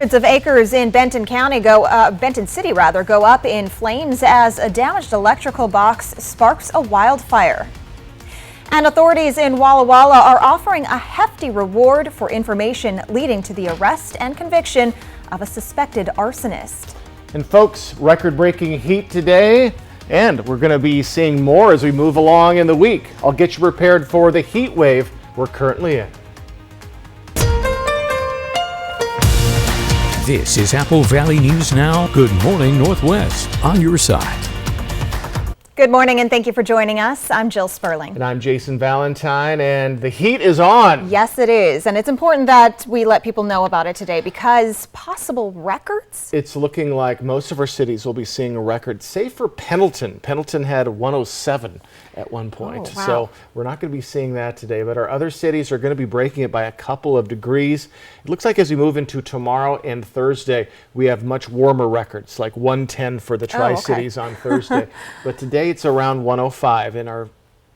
Hundreds of acres in Benton City go up in flames as a damaged electrical box sparks a wildfire. And authorities in Walla Walla are offering a hefty reward for information leading to the arrest and conviction of a suspected arsonist. And folks, record-breaking heat today, and we're going to be seeing more as we move along in the week. I'll get you prepared for the heat wave we're currently in. This is Apple Valley News Now. Good morning, Northwest, on your side. Good morning and thank you for joining us. I'm Jill Sperling. And I'm Jason Valentine, and the heat is on. Yes, it is. And it's important that we let people know about it today because possible records? It's looking like most of our cities will be seeing a record, save for Pendleton. Pendleton had 107 at one point. Oh, wow. So we're not going to be seeing that today, but our other cities are going to be breaking it by a couple of degrees. It looks like as we move into tomorrow and Thursday, we have much warmer records, like 110 for the Tri-Cities on Thursday. But today it's around 105, and our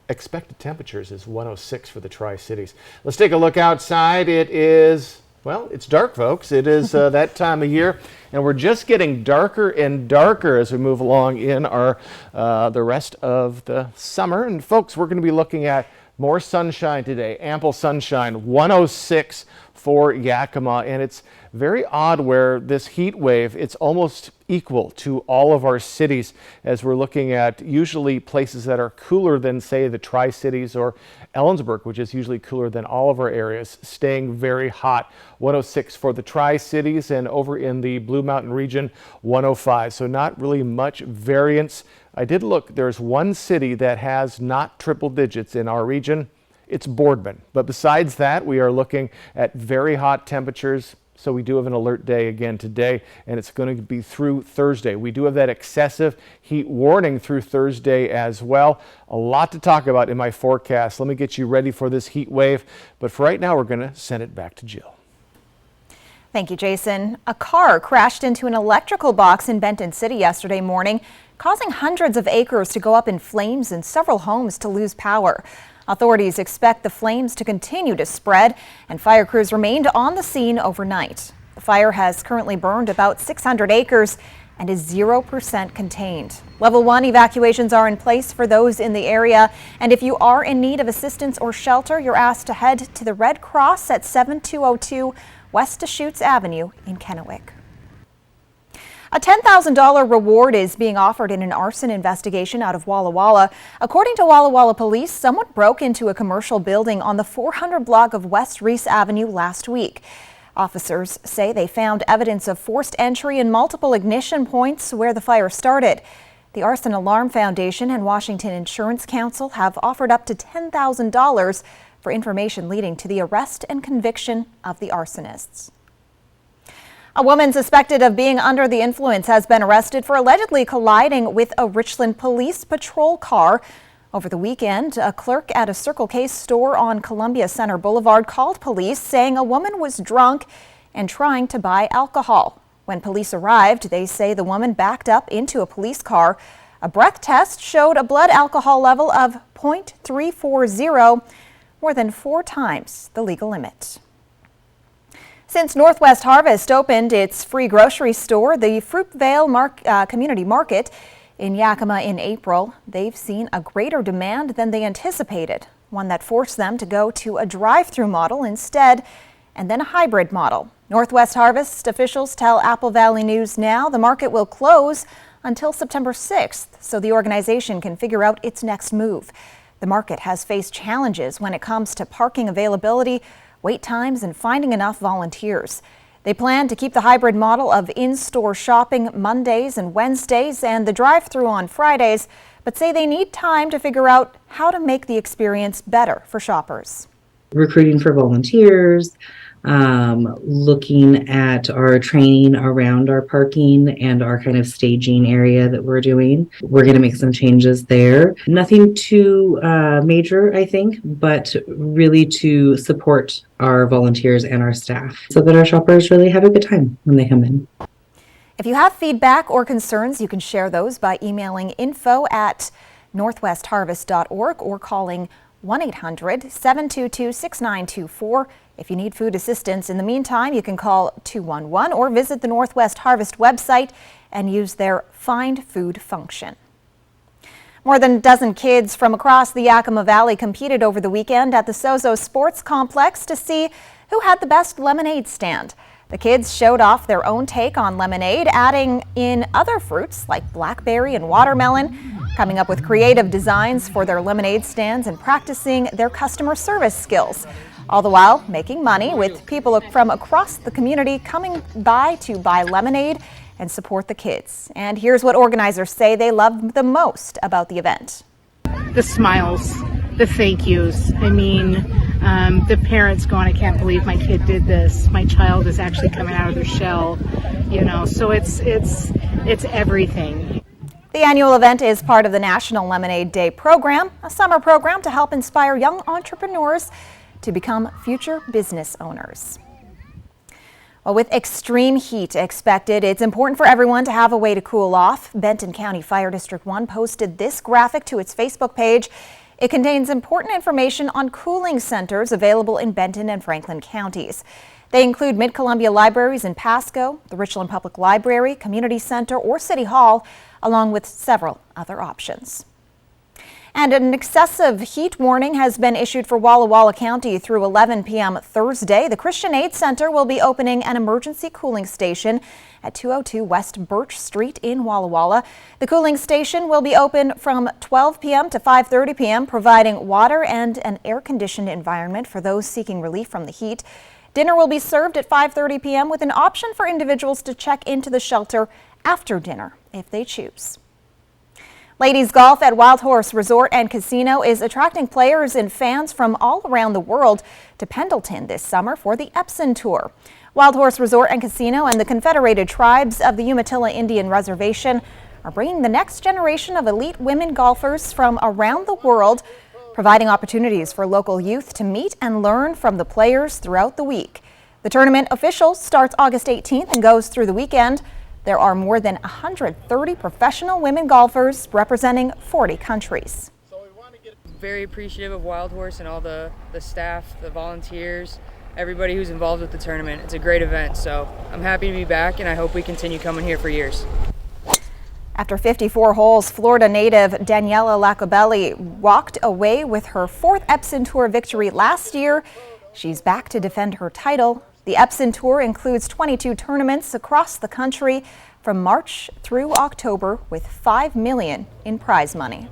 expected temperatures is 106 for the Tri-Cities. Let's take a look outside. It is, well, it's dark, folks. It is that time of year, and we're just getting darker and darker as we move along in our the rest of the summer. And folks, we're going to be looking at more sunshine today, ample sunshine, 106 for Yakima, and it's very odd where this heat wave, it's almost equal to all of our cities as we're looking at usually places that are cooler than, say, the Tri-Cities or Ellensburg, which is usually cooler than all of our areas, staying very hot. 106 for the Tri-Cities, and over in the Blue Mountain region, 105. So not really much variance. I did look, there's one city that has not triple digits in our region. It's Boardman. But besides that, we are looking at very hot temperatures. So we do have an alert day again today, and it's going to be through Thursday. We do have that excessive heat warning through Thursday as well. A lot to talk about in my forecast. Let me get you ready for this heat wave. But for right now, we're going to send it back to Jill. Thank you, Jason. A car crashed into an electrical box in Benton City yesterday morning, causing hundreds of acres to go up in flames and several homes to lose power. Authorities expect the flames to continue to spread, and fire crews remained on the scene overnight. The fire has currently burned about 600 acres and is 0% contained. Level 1 evacuations are in place for those in the area, and if you are in need of assistance or shelter, you're asked to head to the Red Cross at 7202 West Deschutes Avenue in Kennewick. A $10,000 reward is being offered in an arson investigation out of Walla Walla. According to Walla Walla police, someone broke into a commercial building on the 400 block of West Reese Avenue last week. Officers say they found evidence of forced entry and multiple ignition points where the fire started. The Arson Alarm Foundation and Washington Insurance Council have offered up to $10,000 for information leading to the arrest and conviction of the arsonists. A woman suspected of being under the influence has been arrested for allegedly colliding with a Richland Police Patrol car. Over the weekend, a clerk at a Circle K store on Columbia Center Boulevard called police saying a woman was drunk and trying to buy alcohol. When police arrived, they say the woman backed up into a police car. A breath test showed a blood alcohol level of 0.340, more than 4 times the legal limit. Since Northwest Harvest opened its free grocery store, the Fruitvale Community Market in Yakima in April, they've seen a greater demand than they anticipated, one that forced them to go to a drive-through model instead, and then a hybrid model. Northwest Harvest officials tell Apple Valley News Now the market will close until September 6th, so the organization can figure out its next move. The market has faced challenges when it comes to parking availability, wait times, and finding enough volunteers. They plan to keep the hybrid model of in-store shopping Mondays and Wednesdays and the drive-through on Fridays, but say they need time to figure out how to make the experience better for shoppers. Recruiting for volunteers, looking at our training around our parking and our kind of staging area that we're doing. We're going to make some changes there. Nothing too major, I think, but really to support our volunteers and our staff so that our shoppers really have a good time when they come in. If you have feedback or concerns, you can share those by emailing info@northwestharvest.org or calling 1-800-722-6924. If you need food assistance in the meantime, you can call 211 or visit the Northwest Harvest website and use their Find Food function. More than a dozen kids from across the Yakima Valley competed over the weekend at the Sozo Sports Complex to see who had the best lemonade stand. The kids showed off their own take on lemonade, adding in other fruits like blackberry and watermelon, coming up with creative designs for their lemonade stands and practicing their customer service skills. All the while making money, with people from across the community coming by to buy lemonade and support the kids. And here's what organizers say they loved the most about the event. The smiles, the thank yous. I mean, the parents going, I can't believe my kid did this. My child is actually coming out of their shell, so it's everything. The annual event is part of the National Lemonade Day program, a summer program to help inspire young entrepreneurs to become future business owners. Well, with extreme heat expected, it's important for everyone to have a way to cool off. Benton County Fire District 1 posted this graphic to its Facebook page. It contains important information on cooling centers available in Benton and Franklin counties. They include Mid-Columbia Libraries in Pasco, the Richland Public Library, Community Center, or City Hall, along with several other options. And an excessive heat warning has been issued for Walla Walla County through 11 p.m. Thursday. The Christian Aid Center will be opening an emergency cooling station at 202 West Birch Street in Walla Walla. The cooling station will be open from 12 p.m. to 5:30 p.m., providing water and an air-conditioned environment for those seeking relief from the heat. Dinner will be served at 5:30 p.m. with an option for individuals to check into the shelter after dinner if they choose. Ladies golf at Wild Horse Resort and Casino is attracting players and fans from all around the world to Pendleton this summer for the Epson Tour. Wild Horse Resort and Casino and the Confederated Tribes of the Umatilla Indian Reservation are bringing the next generation of elite women golfers from around the world, providing opportunities for local youth to meet and learn from the players throughout the week. The tournament official starts August 18th and goes through the weekend. There are more than 130 professional women golfers representing 40 countries. Very appreciative of Wild Horse and all the staff, the volunteers, everybody who's involved with the tournament. It's a great event, so I'm happy to be back, and I hope we continue coming here for years. After 54 holes, Florida native Daniela Lacobelli walked away with her fourth Epson Tour victory last year. She's back to defend her title. The Epson Tour includes 22 tournaments across the country from March through October with $5 million in prize money.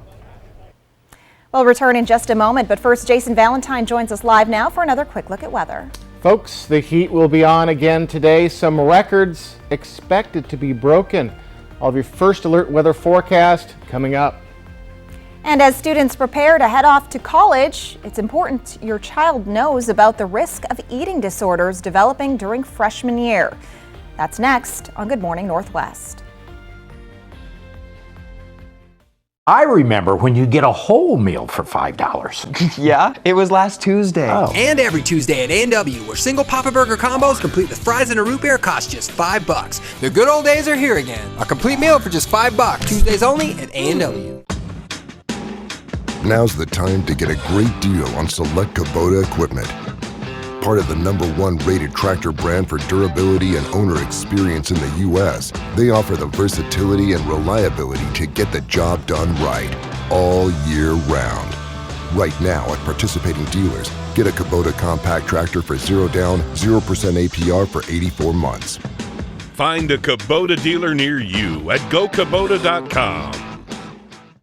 We'll return in just a moment, but first, Jason Valentine joins us live now for another quick look at weather. Folks, the heat will be on again today. Some records expected to be broken. All of your first alert weather forecast coming up. And as students prepare to head off to college, it's important your child knows about the risk of eating disorders developing during freshman year. That's next on Good Morning Northwest. I remember when you get a whole meal for $5. Yeah, it was last Tuesday. Oh. And every Tuesday at A&W, where single Papa Burger combos complete with fries and a root beer cost just $5. The good old days are here again. A complete meal for just $5. Tuesdays only at A&W. Now's the time to get a great deal on select Kubota equipment. Part of the #1 rated tractor brand for durability and owner experience in the U.S., they offer the versatility and reliability to get the job done right, all year round. Right now at participating dealers, get a Kubota compact tractor for 0 down, 0% APR for 84 months. Find a Kubota dealer near you at gokubota.com.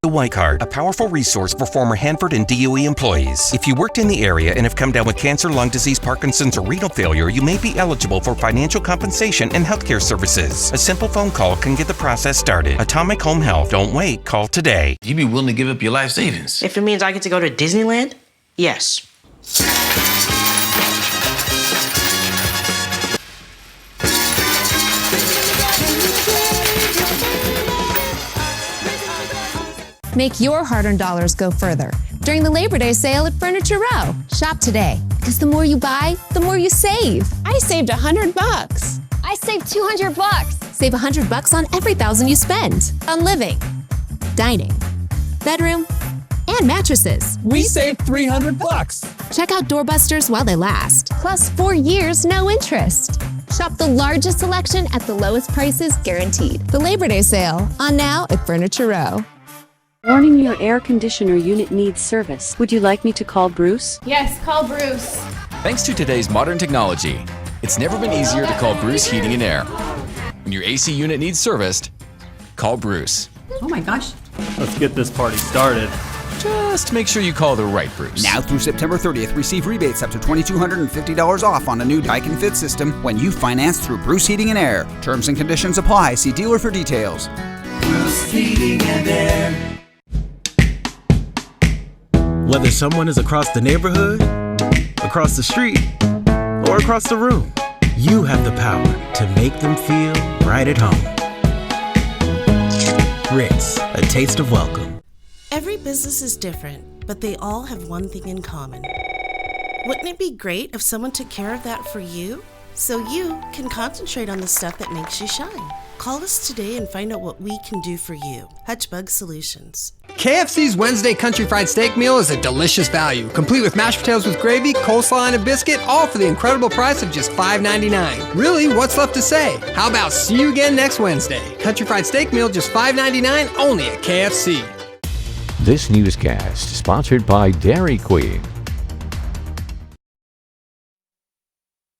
The White Card, a powerful resource for former Hanford and DOE employees. If you worked in the area and have come down with cancer, lung disease, Parkinson's, or renal failure, you may be eligible for financial compensation and healthcare services. A simple phone call can get the process started. Atomic Home Health. Don't wait. Call today. You'd be willing to give up your life savings? If it means I get to go to Disneyland, yes. Make your hard-earned dollars go further during the Labor Day sale at Furniture Row. Shop today, because the more you buy, the more you save. I saved $100. I saved $200. Save $100 on every $1,000 you spend on living, dining, bedroom, and mattresses. We saved $300. Check out Doorbusters while they last. Plus 4 years, no interest. Shop the largest selection at the lowest prices guaranteed. The Labor Day sale, on now at Furniture Row. Warning, your air conditioner unit needs service. Would you like me to call Bruce? Yes, call Bruce. Thanks to today's modern technology, it's never been easier to call Bruce Heating and Air. When your AC unit needs serviced, call Bruce. Oh my gosh. Let's get this party started. Just make sure you call the right Bruce. Now through September 30th, receive rebates up to $2,250 off on a new Daikin Fit system when you finance through Bruce Heating and Air. Terms and conditions apply. See dealer for details. Bruce Heating and Air. Whether someone is across the neighborhood, across the street, or across the room, you have the power to make them feel right at home. Ritz, a taste of welcome. Every business is different, but they all have one thing in common. Wouldn't it be great if someone took care of that for you? So you can concentrate on the stuff that makes you shine. Call us today and find out what we can do for you. Hutchbug Solutions. KFC's Wednesday Country Fried Steak Meal is a delicious value, complete with mashed potatoes with gravy, coleslaw, and a biscuit, all for the incredible price of just $5.99. Really, what's left to say? How about see you again next Wednesday? Country Fried Steak Meal, just $5.99, only at KFC. This newscast sponsored by Dairy Queen.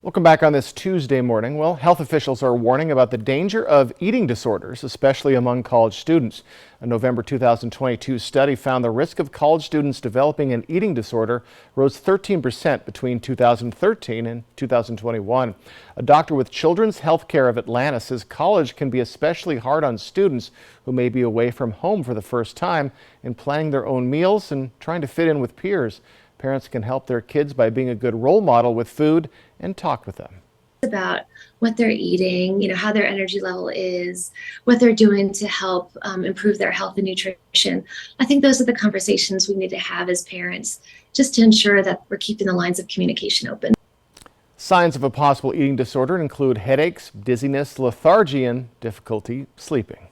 Welcome back on this Tuesday morning. Well, health officials are warning about the danger of eating disorders, especially among college students. A November 2022 study found the risk of college students developing an eating disorder rose 13% between 2013 and 2021. A doctor with Children's Healthcare of Atlanta says college can be especially hard on students who may be away from home for the first time and planning their own meals and trying to fit in with peers. Parents can help their kids by being a good role model with food and talk with them. About what they're eating, how their energy level is, what they're doing to help improve their health and nutrition. I think those are the conversations we need to have as parents, just to ensure that we're keeping the lines of communication open. Signs of a possible eating disorder include headaches, dizziness, lethargy, and difficulty sleeping.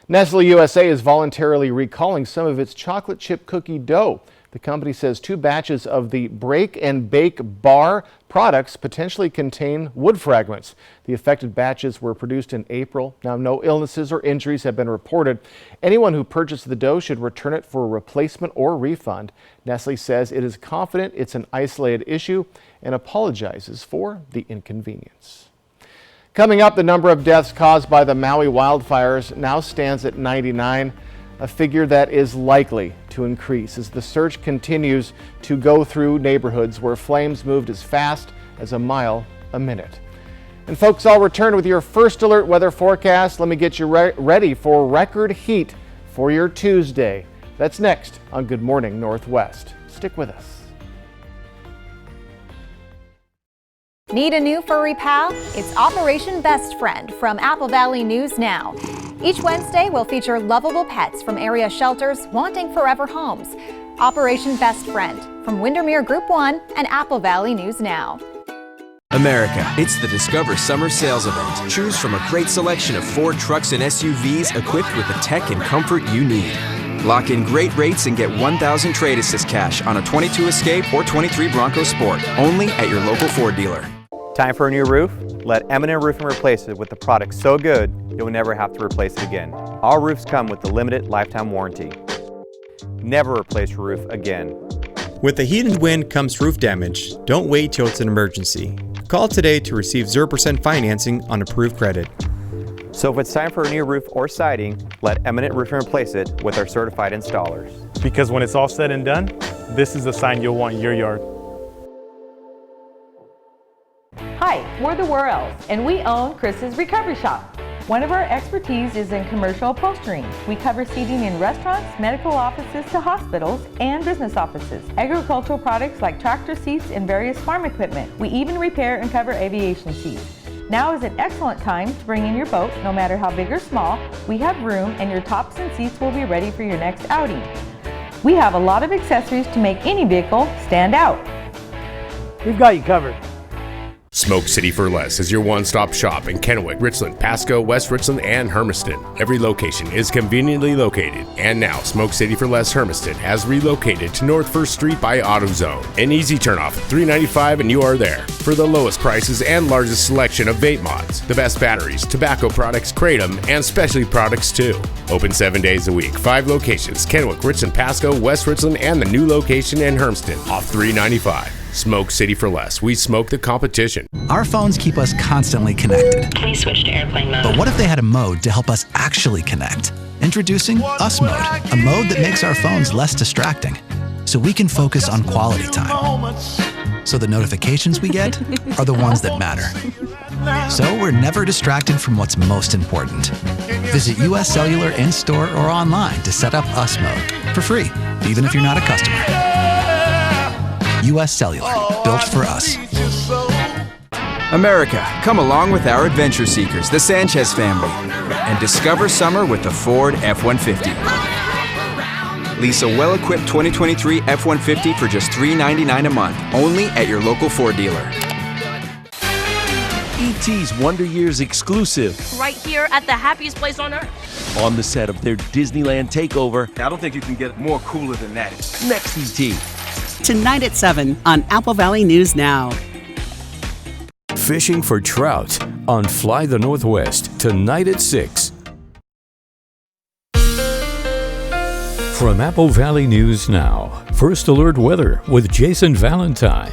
Nestle USA is voluntarily recalling some of its chocolate chip cookie dough. The company says 2 batches of the Break and Bake bar products potentially contain wood fragments. The affected batches were produced in April. Now, no illnesses or injuries have been reported. Anyone who purchased the dough should return it for a replacement or refund. Nestle says it is confident it's an isolated issue and apologizes for the inconvenience. Coming up, the number of deaths caused by the Maui wildfires now stands at 99. A figure that is likely to increase as the search continues to go through neighborhoods where flames moved as fast as a mile a minute. And folks, I'll return with your first alert weather forecast. Let me get you ready for record heat for your Tuesday. That's next on Good Morning Northwest. Stick with us. Need a new furry pal? It's Operation Best Friend from Apple Valley News Now. Each Wednesday, we'll feature lovable pets from area shelters wanting forever homes. Operation Best Friend from Windermere Group 1 and Apple Valley News Now. America, it's the Discover Summer Sales Event. Choose from a great selection of Ford trucks and SUVs equipped with the tech and comfort you need. Lock in great rates and get $1,000 trade assist cash on a 22 Escape or 23 Bronco Sport, only at your local Ford dealer. Time for a new roof? Let M&M Roofing replace it with the product so good you'll never have to replace it again. All roofs come with the limited lifetime warranty. Never replace your roof again. With the heat and wind comes roof damage. Don't wait till it's an emergency. Call today to receive 0% financing on approved credit. So if it's time for a new roof or siding, let Eminent Roofing replace it with our certified installers. Because when it's all said and done, this is the sign you'll want in your yard. Hi, we're the Worrells, and we own Chris's Recovery Shop. One of our expertise is in commercial upholstering. We cover seating in restaurants, medical offices to hospitals, and business offices. Agricultural products like tractor seats and various farm equipment. We even repair and cover aviation seats. Now is an excellent time to bring in your boat, no matter how big or small. We have room, and your tops and seats will be ready for your next outing. We have a lot of accessories to make any vehicle stand out. We've got you covered. Smoke City for Less is your one-stop shop in Kennewick, Richland, Pasco, West Richland, and Hermiston. Every location is conveniently located, and now Smoke City for Less Hermiston has relocated to North 1st Street by AutoZone. An easy turnoff, $3.95, and you are there. For the lowest prices and largest selection of vape mods, the best batteries, tobacco products, kratom, and specialty products too. Open 7 days a week, 5 locations, Kennewick, Richland, Pasco, West Richland, and the new location in Hermiston, off $3.95. Smoke City for Less. We smoke the competition. Our phones keep us constantly connected. Please switch to airplane mode. But what if they had a mode to help us actually connect? Introducing Us Mode, a mode that makes our phones less distracting, so we can focus on quality time. So the notifications we get are the ones that matter. So we're never distracted from what's most important. Visit US Cellular in-store or online to set up Us Mode for free, even if you're not a customer. US Cellular, built for us. America, come along with our adventure seekers, the Sanchez family, and discover summer with the Ford F-150. Lease a well-equipped 2023 F-150 for just $399 a month, only at your local Ford dealer. E.T.'s Wonder Years exclusive. Right here at the happiest place on earth. On the set of their Disneyland takeover. I don't think you can get more cooler than that. Next E.T. Tonight at 7 on Apple Valley News Now. Fishing for trout on Fly the Northwest tonight at 6. From Apple Valley News Now, First Alert Weather with Jason Valentine.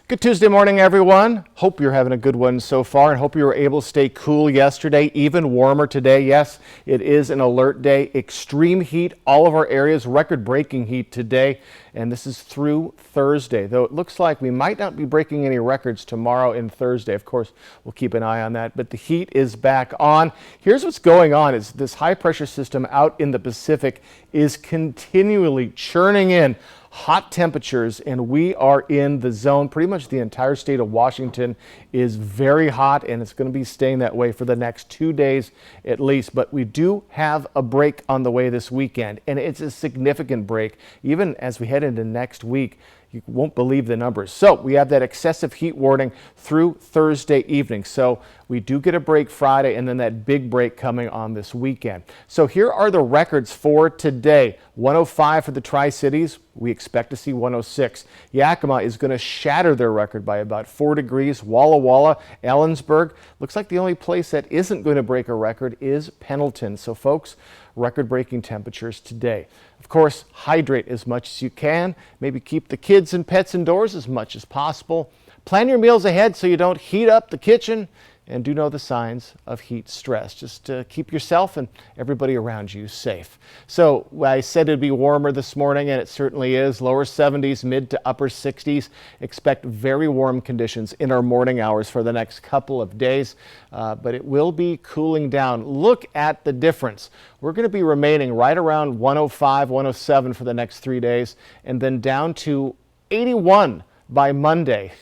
Good Tuesday morning, everyone. Hope you're having a good one so far and hope you were able to stay cool yesterday, even warmer today. Yes, it is an alert day. Extreme heat, all of our areas, record-breaking heat today, and this is through Thursday, though it looks like we might not be breaking any records tomorrow and Thursday. Of course, we'll keep an eye on that, but the heat is back on. Here's what's going on is this high-pressure system out in the Pacific is continually churning in hot temperatures, and we are in the zone. Pretty much the entire state of Washington is very hot, and it's going to be staying that way for the next 2 days at least. But we do have a break on the way this weekend, and it's a significant break. Even as we head into next week, you won't believe the numbers. So we have that excessive heat warning through Thursday evening. So we do get a break Friday and then that big break coming on this weekend. So here are the records for today. 105 for the Tri-Cities. We expect to see 106. Yakima is going to shatter their record by about 4 degrees. Walla Walla, Ellensburg. Looks like the only place that isn't going to break a record is Pendleton. So folks, record-breaking temperatures today. Of course, hydrate as much as you can. Maybe keep the kids and pets indoors as much as possible. Plan your meals ahead so you don't heat up the kitchen. And do know the signs of heat stress. Just keep yourself and everybody around you safe. So I said it'd be warmer this morning, and it certainly is. Lower 70s, mid to upper 60s. Expect very warm conditions in our morning hours for the next couple of days, but it will be cooling down. Look at the difference. We're going to be remaining right around 105, 107 for the next 3 days, and then down to 81 by Monday.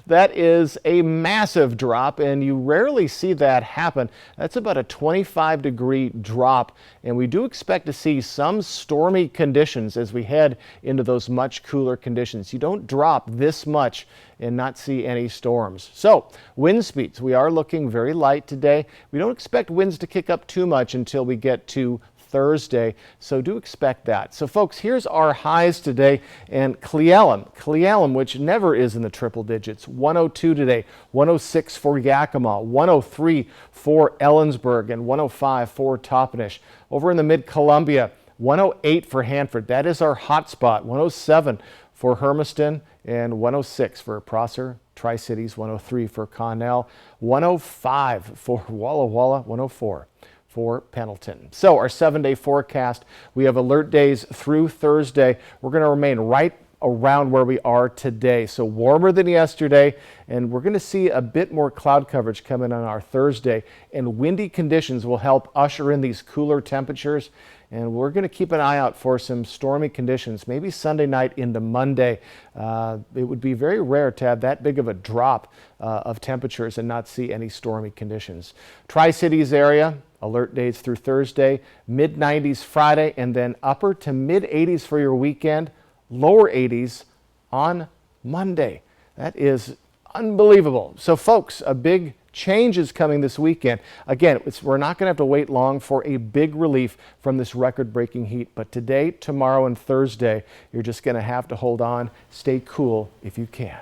That is a massive drop, and you rarely see that happen. That's about a 25-degree drop, and we do expect to see some stormy conditions as we head into those much cooler conditions. You don't drop this much and not see any storms. So wind speeds, we are looking very light today. We don't expect winds to kick up too much until we get to Thursday, so do expect that. So folks, here's our highs today, and Cle Elum, which never is in the triple digits, 102 today, 106 for Yakima, 103 for Ellensburg, and 105 for Toppenish. Over in the mid-Columbia, 108 for Hanford. That is our hot spot. 107 for Hermiston, and 106 for Prosser. Tri-Cities, 103 for Connell, 105 for Walla Walla, 104 for Pendleton. So our 7-day forecast, we have alert days through Thursday. We're going to remain right around where we are today. So warmer than yesterday, and we're going to see a bit more cloud coverage coming on our Thursday, and windy conditions will help usher in these cooler temperatures. And we're going to keep an eye out for some stormy conditions, maybe Sunday night into Monday. It would be very rare to have that big of a drop of temperatures and not see any stormy conditions. Tri-Cities area, alert days through Thursday, mid-90s Friday, and then upper to mid-80s for your weekend, lower 80s on Monday. That is Unbelievable. So folks, a big change is coming this weekend. Again, we're not going to have to wait long for a big relief from this record-breaking heat, but today, tomorrow, and Thursday, you're just going to have to hold on, stay cool if you can.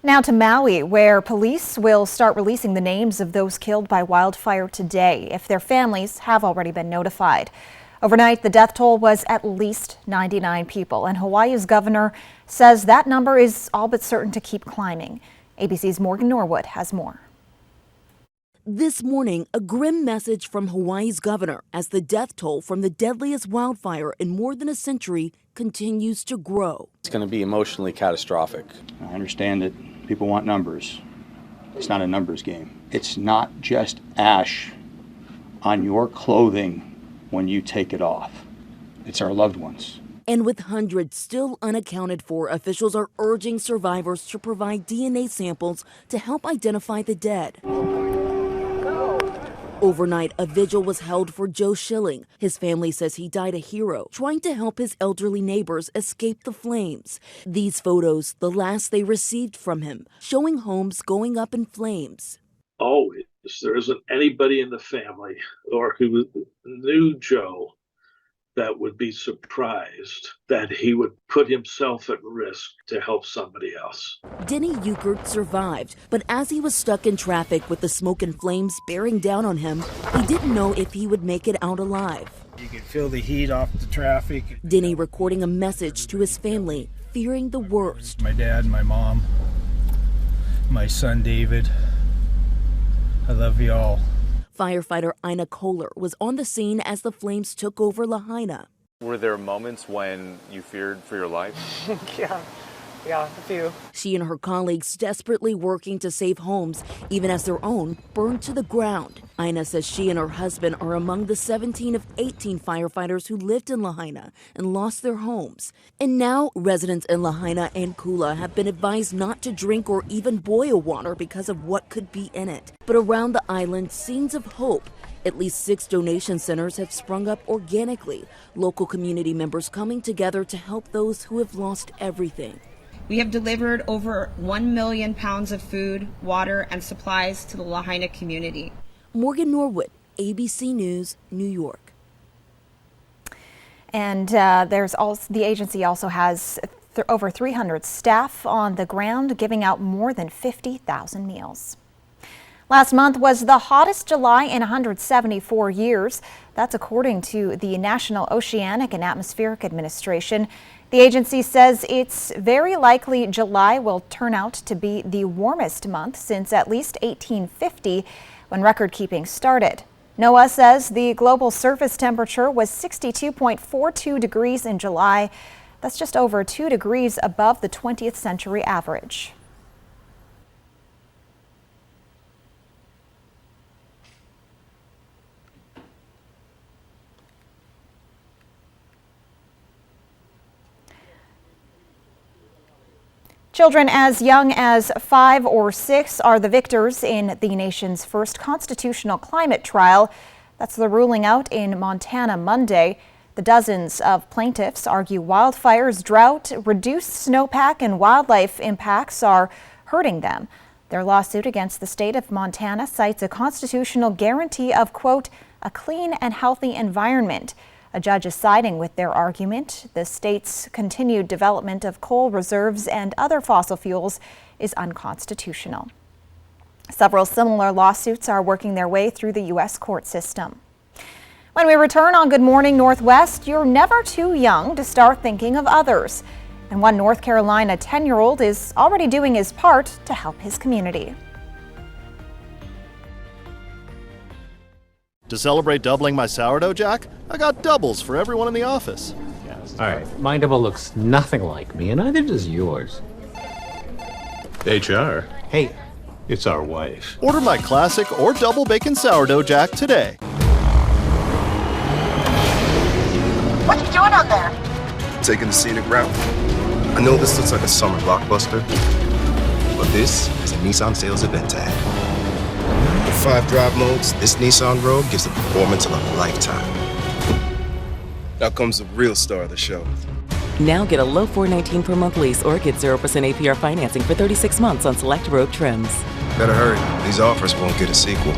Now to Maui, where police will start releasing the names of those killed by wildfire today, if their families have already been notified. Overnight, the death toll was at least 99 people, and Hawaii's governor says that number is all but certain to keep climbing. ABC's Morgan Norwood has more. This morning, a grim message from Hawaii's governor as the death toll from the deadliest wildfire in more than a century continues to grow. It's going to be emotionally catastrophic. I understand that people want numbers. It's not a numbers game. It's not just ash on your clothing when you take it off. It's our loved ones. And with hundreds still unaccounted for, officials are urging survivors to provide DNA samples to help identify the dead. Overnight, a vigil was held for Joe Schilling. His family says he died a hero, trying to help his elderly neighbors escape the flames. These photos, the last they received from him, showing homes going up in flames. Always, there isn't anybody in the family or who knew Joe that would be surprised that he would put himself at risk to help somebody else. Denny Euchert survived, but as he was stuck in traffic with the smoke and flames bearing down on him, he didn't know if he would make it out alive. You could feel the heat off the traffic. Denny recording a message to his family, fearing the worst. My dad, my mom, my son David, I love you all. Firefighter Ina Kohler was on the scene as the flames took over Lahaina. Were there moments when you feared for your life? Yeah, a few. She and her colleagues desperately working to save homes, even as their own burned to the ground. Ina says she and her husband are among the 17 of 18 firefighters who lived in Lahaina and lost their homes. And now residents in Lahaina and Kula have been advised not to drink or even boil water because of what could be in it. But around the island, scenes of hope. At least 6 donation centers have sprung up organically, local community members coming together to help those who have lost everything. We have delivered over 1 million pounds of food, water, and supplies to the Lahaina community. Morgan Norwood, ABC News, New York. And the agency also has over 300 staff on the ground giving out more than 50,000 meals. Last month was the hottest July in 174 years. That's according to the National Oceanic and Atmospheric Administration. The agency says it's very likely July will turn out to be the warmest month since at least 1850, when record keeping started. NOAA says the global surface temperature was 62.42 degrees in July. That's just over 2 degrees above the 20th century average. Children as young as 5 or 6 are the victors in the nation's first constitutional climate trial. That's the ruling out in Montana Monday. The dozens of plaintiffs argue wildfires, drought, reduced snowpack, and wildlife impacts are hurting them. Their lawsuit against the state of Montana cites a constitutional guarantee of, quote, a clean and healthy environment. A judge is siding with their argument. The state's continued development of coal reserves and other fossil fuels is unconstitutional. Several similar lawsuits are working their way through the U.S. court system. When we return on Good Morning Northwest, you're never too young to start thinking of others. And one North Carolina 10-year-old is already doing his part to help his community. To celebrate doubling my sourdough jack, I got doubles for everyone in the office. All right, my double looks nothing like me, and neither does yours. HR. Hey, it's our wife. Order my classic or double bacon sourdough jack today. What you doing out there? Taking the scenic route. I know this looks like a summer blockbuster, but this is a Nissan sales event tag. With 5 drive modes, this Nissan Rogue gives the performance of a lifetime. Now comes the real star of the show. Now get a low $419 per month lease or get 0% APR financing for 36 months on select Rogue trims. Better hurry. These offers won't get a sequel.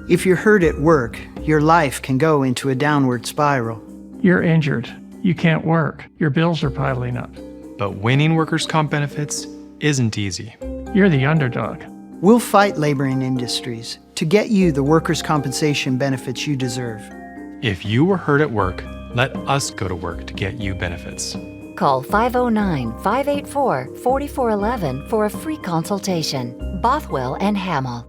If you're hurt at work, your life can go into a downward spiral. You're injured. You can't work. Your bills are piling up. But winning workers' comp benefits isn't easy. You're the underdog. We'll fight labor and industries to get you the workers' compensation benefits you deserve. If you were hurt at work, let us go to work to get you benefits. Call 509-584-4411 for a free consultation. Bothwell and Hamill.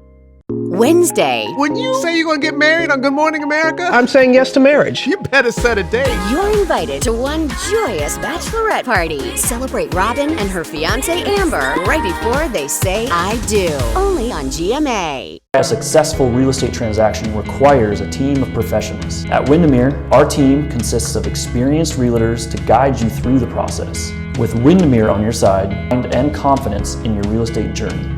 Wednesday. When you say you're going to get married on Good Morning America, I'm saying yes to marriage. You better set a date. You're invited to one joyous bachelorette party. Celebrate Robin and her fiance Amber right before they say I do. Only on GMA. A successful real estate transaction requires a team of professionals. At Windermere, our team consists of experienced realtors to guide you through the process. With Windermere on your side and confidence in your real estate journey.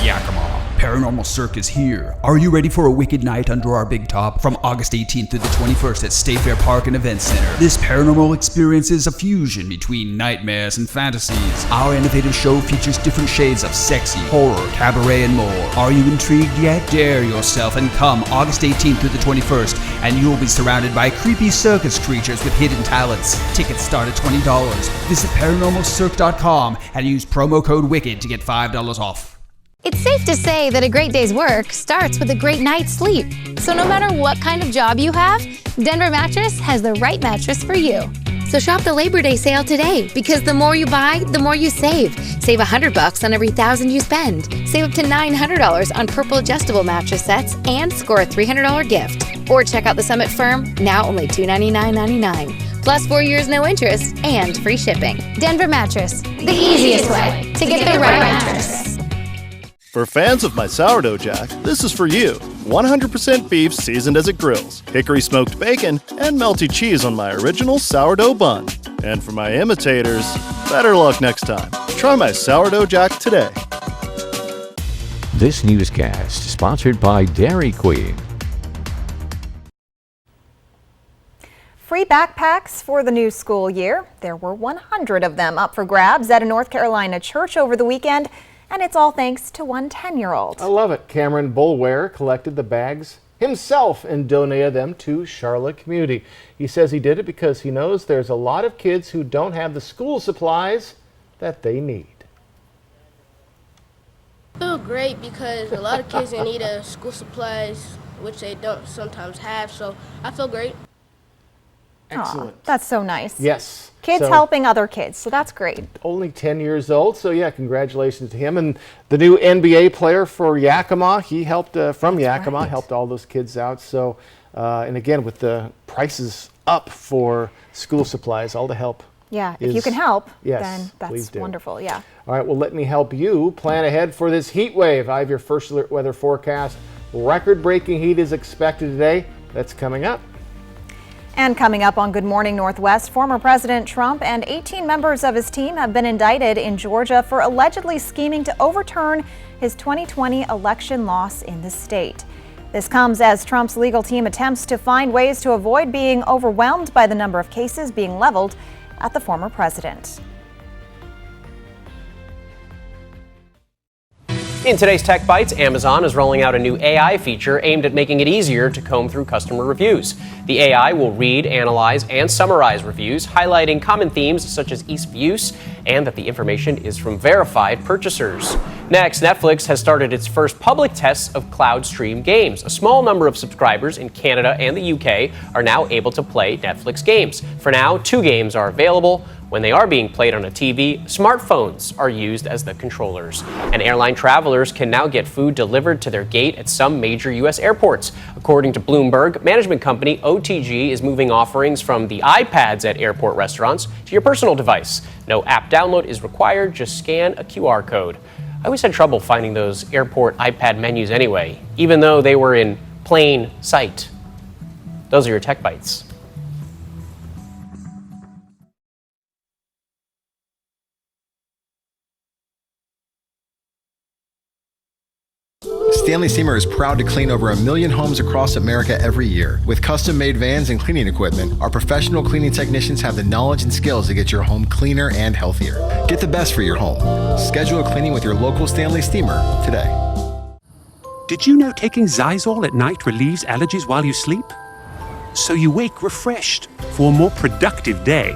Yakima. Paranormal Circus here. Are you ready for a wicked night under our big top? From August 18th through the 21st at State Fair Park and Event Center. This paranormal experience is a fusion between nightmares and fantasies. Our innovative show features different shades of sexy, horror, cabaret, and more. Are you intrigued yet? Dare yourself and come August 18th through the 21st, and you'll be surrounded by creepy circus creatures with hidden talents. Tickets start at $20. Visit ParanormalCirque.com and use promo code WICKED to get $5 off. It's safe to say that a great day's work starts with a great night's sleep. So no matter what kind of job you have, Denver Mattress has the right mattress for you. So shop the Labor Day sale today, because the more you buy, the more you save. Save $100 on every $1,000 you spend. Save up to $900 on Purple adjustable mattress sets and score a $300 gift. Or check out the Summit Firm, now only $299.99. Plus 4 years no interest and free shipping. Denver Mattress, the easiest way to get the right mattress. For fans of my sourdough jack, this is for you. 100% beef seasoned as it grills, hickory smoked bacon, and melty cheese on my original sourdough bun. And for my imitators, better luck next time. Try my sourdough jack today. This newscast sponsored by Dairy Queen. Free backpacks for the new school year. There were 100 of them up for grabs at a North Carolina church over the weekend. And it's all thanks to one 10-year-old. I love it. Cameron Bulware collected the bags himself and donated them to Charlotte Community. He says he did it because he knows there's a lot of kids who don't have the school supplies that they need. I feel great because a lot of kids need school supplies, which they don't sometimes have, so I feel great. Excellent. Aww, that's so nice. Yes. Kids helping other kids, so that's great. Only 10 years old, so yeah, congratulations to him. And the new NBA player for Yakima, he helped from Yakima, right. Helped all those kids out. So, and again, with the prices up for school supplies, all the help. Yeah, if you can help, yes, then that's wonderful, yeah. All right, well, let me help you plan ahead for this heat wave. I have your first alert weather forecast. Record-breaking heat is expected today. That's coming up. And coming up on Good Morning Northwest, former President Trump and 18 members of his team have been indicted in Georgia for allegedly scheming to overturn his 2020 election loss in the state. This comes as Trump's legal team attempts to find ways to avoid being overwhelmed by the number of cases being leveled at the former president. In today's Tech Bites, Amazon is rolling out a new AI feature aimed at making it easier to comb through customer reviews. The AI will read, analyze, and summarize reviews, highlighting common themes such as ease of use and that the information is from verified purchasers. Next, Netflix has started its first public tests of cloud stream games. A small number of subscribers in Canada and the UK are now able to play Netflix games. For now, 2 games are available. When they are being played on a TV, smartphones are used as the controllers. And airline travelers can now get food delivered to their gate at some major U.S. airports. According to Bloomberg, management company OTG is moving offerings from the iPads at airport restaurants to your personal device. No app download is required, just scan a QR code. I always had trouble finding those airport iPad menus anyway, even though they were in plain sight. Those are your Tech Bites. Stanley Steamer is proud to clean over 1 million homes across America every year. With custom-made vans and cleaning equipment, our professional cleaning technicians have the knowledge and skills to get your home cleaner and healthier. Get the best for your home. Schedule a cleaning with your local Stanley Steamer today. Did you know taking Xyzal at night relieves allergies while you sleep? So you wake refreshed for a more productive day.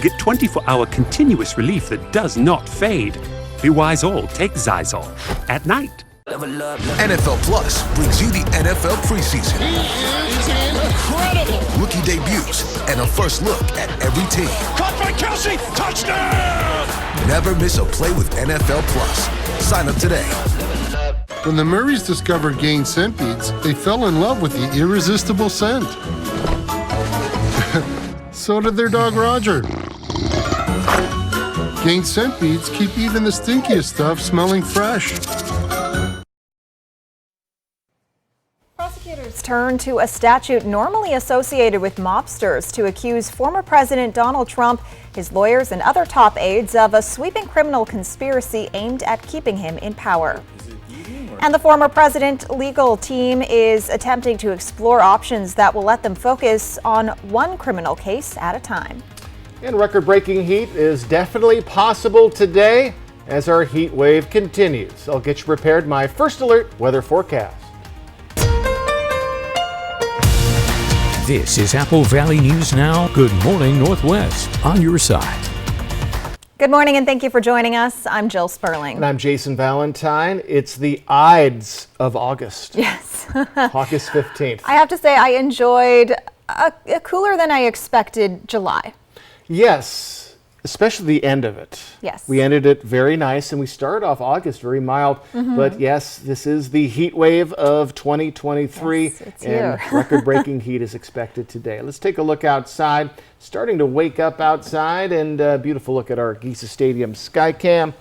Get 24-hour continuous relief that does not fade. Be wise all, take Xyzal at night. NFL Plus brings you the NFL preseason. Incredible! Rookie debuts and a first look at every team. Caught by Kelsey, touchdown! Never miss a play with NFL Plus. Sign up today. When the Murrays discovered Gain scent beads, they fell in love with the irresistible scent. So did their dog Roger. Gain scent beads keep even the stinkiest stuff smelling fresh. Prosecutors turn to a statute normally associated with mobsters to accuse former President Donald Trump, his lawyers, and other top aides of a sweeping criminal conspiracy aimed at keeping him in power. And the former president legal team is attempting to explore options that will let them focus on one criminal case at a time. And record-breaking heat is definitely possible today as our heat wave continues. I'll get you prepared. My first alert weather forecast. This is Apple Valley News Now. Good morning, Northwest, on your side. Good morning and thank you for joining us. I'm Jill Sperling. And I'm Jason Valentine. It's the Ides of August. Yes. August 15th. I have to say I enjoyed a cooler than I expected July. Yes, especially the end of it. Yes. We ended it very nice and we started off August very mild. But yes, this is the heat wave of 2023 yes, it's and here. record-breaking heat is expected today. Let's take a look outside. Starting to wake up outside and a beautiful look at our Giza Stadium Skycam.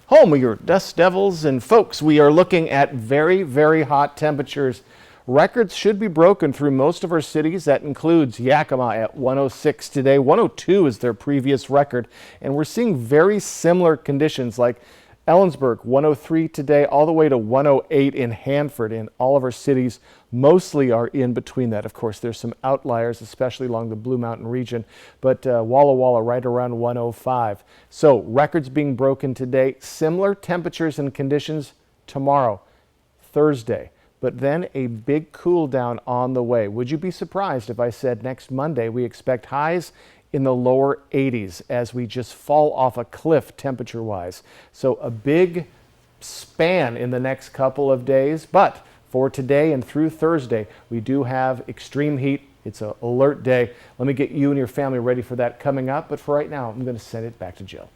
Home of your Dust Devils. And folks, we are looking at very, very hot temperatures. Records should be broken through most of our cities. That includes Yakima at 106 today. 102 is their previous record. And we're seeing very similar conditions like Ellensburg, 103 today, all the way to 108 in Hanford. And all of our cities mostly are in between that. Of course, there's some outliers, especially along the Blue Mountain region. But Walla Walla right around 105. So records being broken today. Similar temperatures and conditions tomorrow, Thursday. But then a big cool down on the way. Would you be surprised if I said next Monday we expect highs in the lower 80s as we just fall off a cliff temperature-wise? So a big span in the next couple of days. But for today and through Thursday, we do have extreme heat. It's an alert day. Let me get you and your family ready for that coming up. But for right now, I'm going to send it back to Jill.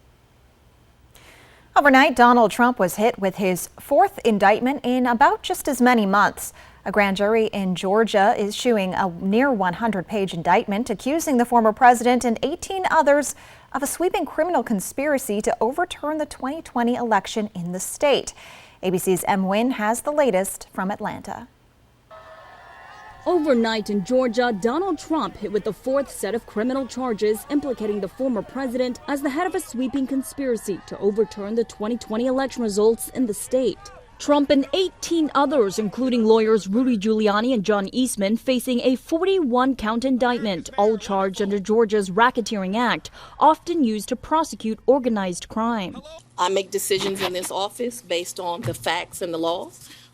Overnight, Donald Trump was hit with his fourth indictment in about just as many months. A grand jury in Georgia is issuing a near 100-page indictment accusing the former president and 18 others of a sweeping criminal conspiracy to overturn the 2020 election in the state. ABC's M. Nguyen has the latest from Atlanta. Overnight in Georgia, Donald Trump hit with the fourth set of criminal charges implicating the former president as the head of a sweeping conspiracy to overturn the 2020 election results in the state. Trump and 18 others, including lawyers Rudy Giuliani and John Eastman, facing a 41-count indictment, all charged under Georgia's Racketeering Act, often used to prosecute organized crime. I make decisions in this office based on the facts and the law.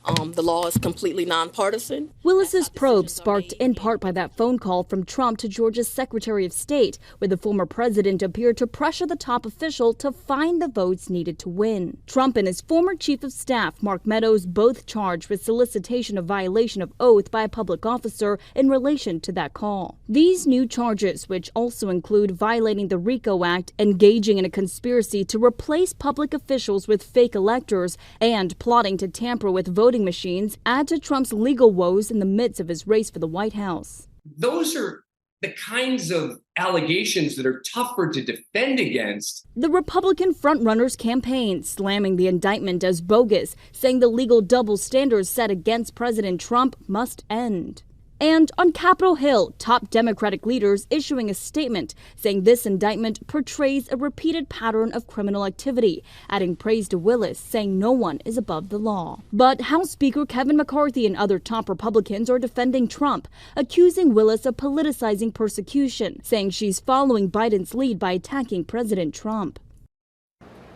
The law is completely nonpartisan. Willis's probe sparked in part by that phone call from Trump to Georgia's Secretary of State, where the former president appeared to pressure the top official to find the votes needed to win. Trump and his former chief of staff, Mark Meadows, both charged with solicitation of violation of oath by a public officer in relation to that call. These new charges, which also include violating the RICO Act, engaging in a conspiracy to replace public officials with fake electors, and plotting to tamper with voting machines, add to Trump's legal woes in the midst of his race for the White House. Those are the kinds of allegations that are tougher to defend against. The Republican frontrunner's campaign slamming the indictment as bogus, saying the legal double standards set against President Trump must end. And on Capitol Hill, top Democratic leaders issuing a statement saying this indictment portrays a repeated pattern of criminal activity, adding praise to Willis, saying no one is above the law. But House Speaker Kevin McCarthy and other top Republicans are defending Trump, accusing Willis of politicizing persecution, saying she's following Biden's lead by attacking President Trump.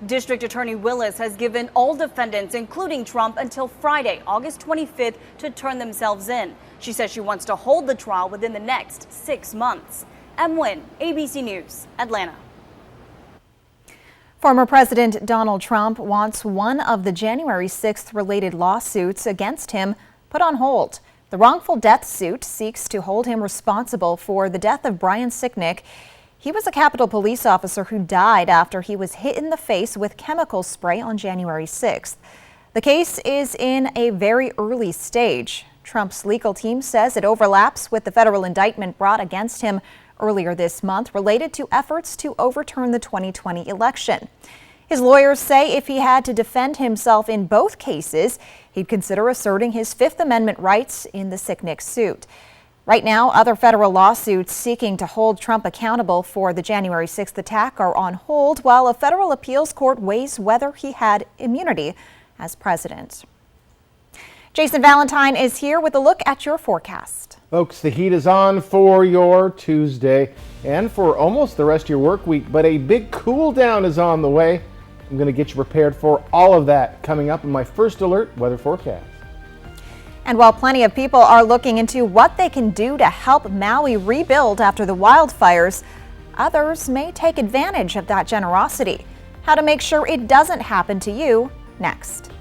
District Attorney Willis has given all defendants, including Trump, until Friday, August 25th, to turn themselves in. She says she wants to hold the trial within the next 6 months. Em Nguyen, ABC News, Atlanta. Former President Donald Trump wants one of the January 6th related lawsuits against him put on hold. The wrongful death suit seeks to hold him responsible for the death of Brian Sicknick. He was a Capitol police officer who died after he was hit in the face with chemical spray on January 6th. The case is in a very early stage. Trump's legal team says it overlaps with the federal indictment brought against him earlier this month related to efforts to overturn the 2020 election. His lawyers say if he had to defend himself in both cases, he'd consider asserting his Fifth Amendment rights in the Sicknick suit. Right now, other federal lawsuits seeking to hold Trump accountable for the January 6th attack are on hold while a federal appeals court weighs whether he had immunity as president. Jason Valentine is here with a look at your forecast. Folks, the heat is on for your Tuesday and for almost the rest of your work week, but a big cool down is on the way. I'm going to get you prepared for all of that coming up in my first alert weather forecast. And while plenty of people are looking into what they can do to help Maui rebuild after the wildfires, others may take advantage of that generosity. How to make sure it doesn't happen to you, next.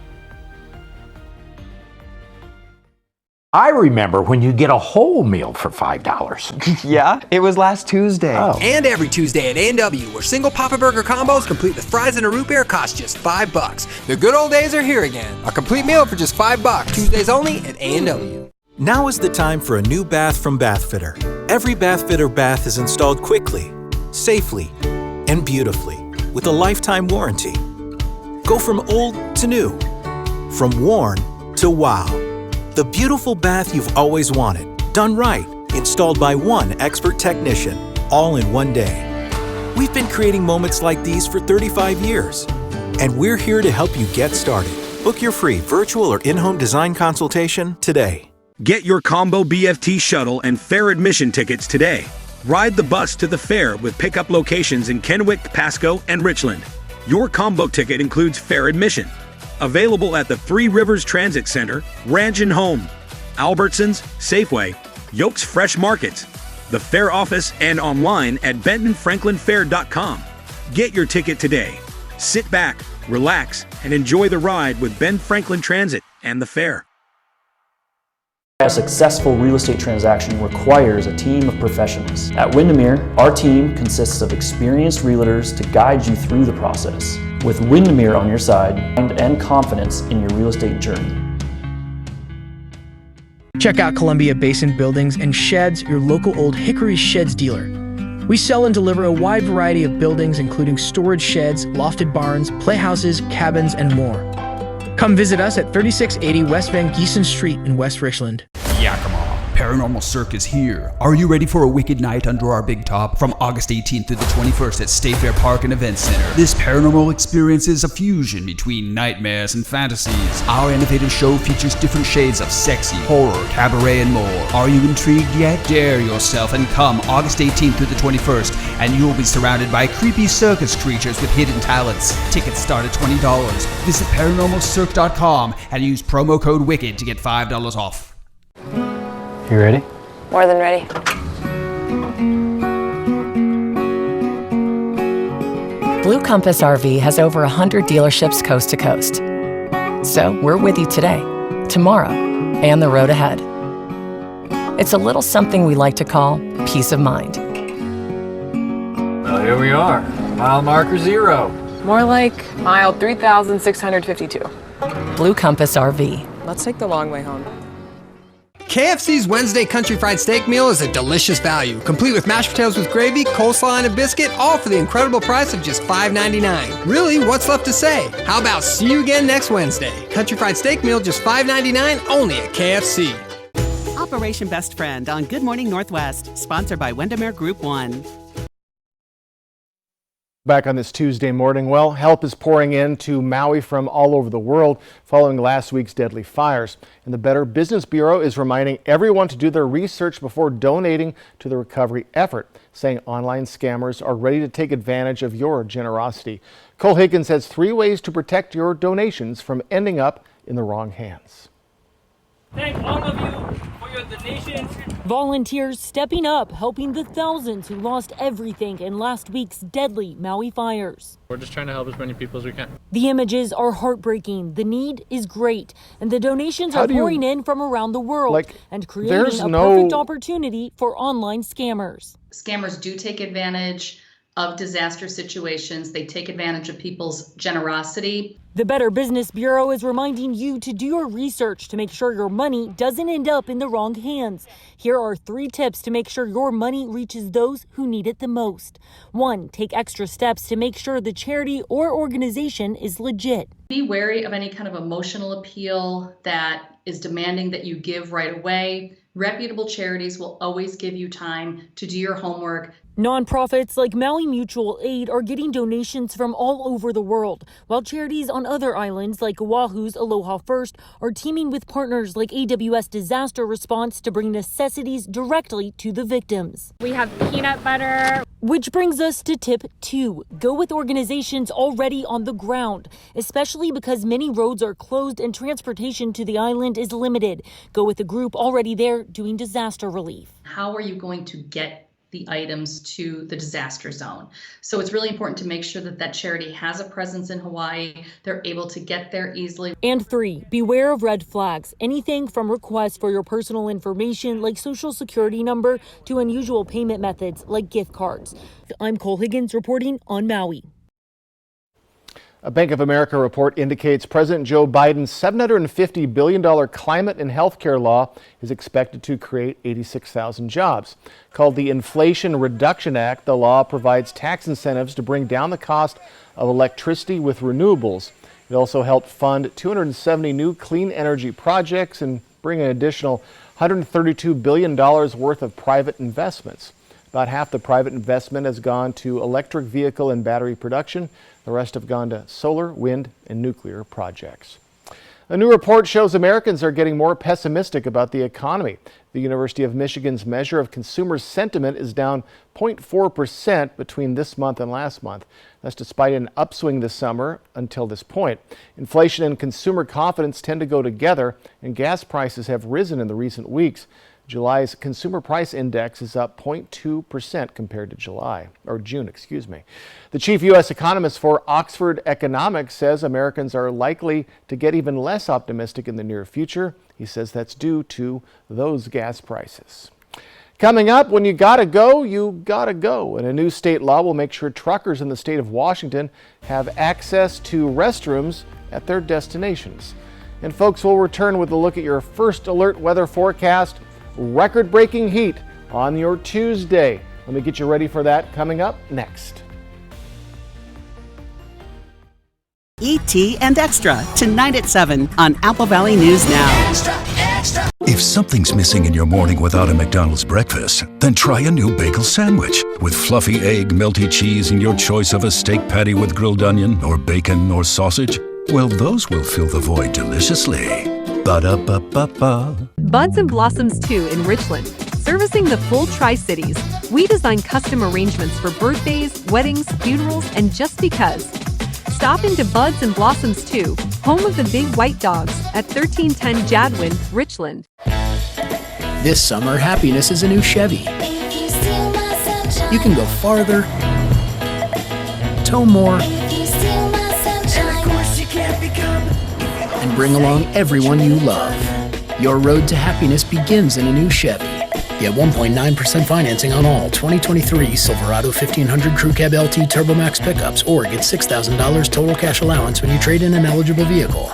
I remember when you get a whole meal for $5. Yeah, it was last Tuesday. Oh. And every Tuesday at A&W, where single Papa Burger combos complete with fries and a root beer cost just $5. The good old days are here again. A complete meal for just $5. Tuesdays only at A&W. Now is the time for a new bath from Bathfitter. Every Bathfitter bath is installed quickly, safely, and beautifully with a lifetime warranty. Go from old to new, from worn to wow. The beautiful bath you've always wanted, done right, installed by one expert technician, all in one day. We've been creating moments like these for 35 years, and we're here to help you get started. Book your free virtual or in-home design consultation today. Get your combo BFT shuttle and fair admission tickets today. Ride the bus to the fair with pickup locations in Kennewick, Pasco, and Richland. Your combo ticket includes fair admission. Available at the Three Rivers Transit Center, Ranch and Home, Albertsons, Safeway, Yoke's Fresh Markets, the fair office, and online at bentonfranklinfair.com. Get your ticket today. Sit back, relax, and enjoy the ride with Ben Franklin Transit and the fair. A successful real estate transaction requires a team of professionals. At Windermere, our team consists of experienced realtors to guide you through the process. With Windermere on your side and confidence in your real estate journey. Check out Columbia Basin Buildings and Sheds, your local Old Hickory Sheds dealer. We sell and deliver a wide variety of buildings, including storage sheds, lofted barns, playhouses, cabins, and more. Come visit us at 3680 West Van Giesen Street in West Richland. Yakima. Paranormal Circus here. Are you ready for a wicked night under our big top from August 18th through the 21st at State Fair Park and Event Center? This paranormal experience is a fusion between nightmares and fantasies. Our innovative show features different shades of sexy, horror, cabaret, and more. Are you intrigued yet? Dare yourself and come August 18th through the 21st, and you'll be surrounded by creepy circus creatures with hidden talents. Tickets start at $20. Visit ParanormalCirque.com and use promo code WICKED to get $5 off. You ready? More than ready. Blue Compass RV has over 100 dealerships coast to coast. So we're with you today, tomorrow, and the road ahead. It's a little something we like to call peace of mind. Well, here we are, mile marker 0. More like mile 3,652. Blue Compass RV. Let's take the long way home. KFC's Wednesday Country Fried Steak Meal is a delicious value, complete with mashed potatoes with gravy, coleslaw, and a biscuit, all for the incredible price of just $5.99. Really, what's left to say? How about see you again next Wednesday? Country Fried Steak Meal, just $5.99, only at KFC. A Operation Best Friend on Good Morning Northwest, sponsored by Windermere Group 1. Back on this Tuesday morning, well, help is pouring into Maui from all over the world following last week's deadly fires. And the Better Business Bureau is reminding everyone to do their research before donating to the recovery effort, saying online scammers are ready to take advantage of your generosity. Cole Higgins has 3 ways to protect your donations from ending up in the wrong hands. Thank all of you for your donations. Volunteers stepping up, helping the thousands who lost everything in last week's deadly Maui fires. We're just trying to help as many people as we can. The images are heartbreaking. The need is great, and the donations are pouring in from around the world and creating a perfect opportunity for online scammers. Scammers do take advantage of disaster situations. They take advantage of people's generosity. The Better Business Bureau is reminding you to do your research to make sure your money doesn't end up in the wrong hands. Here are 3 tips to make sure your money reaches those who need it the most. 1, take extra steps to make sure the charity or organization is legit. Be wary of any kind of emotional appeal that is demanding that you give right away. Reputable charities will always give you time to do your homework. Nonprofits like Maui Mutual Aid are getting donations from all over the world, while charities on other islands like Oahu's Aloha First are teaming with partners like AWS Disaster Response to bring necessities directly to the victims. We have peanut butter. Which brings us to tip 2. Go with organizations already on the ground, especially because many roads are closed and transportation to the island is limited. Go with a group already there doing disaster relief. How are you going to get the items to the disaster zone? So it's really important to make sure that that charity has a presence in Hawaii. They're able to get there easily. And 3, beware of red flags. Anything from requests for your personal information like social security number to unusual payment methods like gift cards. I'm Cole Higgins reporting on Maui. A Bank of America report indicates President Joe Biden's $750 billion climate and healthcare law is expected to create 86,000 jobs. Called the Inflation Reduction Act, the law provides tax incentives to bring down the cost of electricity with renewables. It also helped fund 270 new clean energy projects and bring an additional $132 billion worth of private investments. About half the private investment has gone to electric vehicle and battery production. The rest have gone to solar, wind, and nuclear projects. A new report shows Americans are getting more pessimistic about the economy. The University of Michigan's measure of consumer sentiment is down 0.4% between this month and last month. That's despite an upswing this summer until this point. Inflation and consumer confidence tend to go together, and gas prices have risen in the recent weeks. July's consumer price index is up 0.2% compared to June. The chief U.S. economist for Oxford Economics says Americans are likely to get even less optimistic in the near future. He says that's due to those gas prices. Coming up, when you gotta go, you gotta go. And a new state law will make sure truckers in the state of Washington have access to restrooms at their destinations. And folks, we'll return with a look at your first alert weather forecast. Record-breaking heat on your Tuesday. Let me get you ready for that coming up next. E.T. and Extra, tonight at 7 on Apple Valley News Now. Extra, extra. If something's missing in your morning without a McDonald's breakfast, then try a new bagel sandwich. With fluffy egg, melty cheese, and your choice of a steak patty with grilled onion or bacon or sausage, well, those will fill the void deliciously. Ba-da-ba-ba-ba. Buds and Blossoms 2 in Richland, servicing the full Tri-Cities. We design custom arrangements for birthdays, weddings, funerals, and just because. Stop into Buds and Blossoms 2, home of the Big White Dogs, at 1310 Jadwin, Richland. This summer, happiness is a new Chevy. You can go farther, tow more, and bring along everyone you love. Your road to happiness begins in a new Chevy. Get 1.9% financing on all 2023 Silverado 1500 Crew Cab LT TurboMax pickups, or get $6,000 total cash allowance when you trade in an eligible vehicle.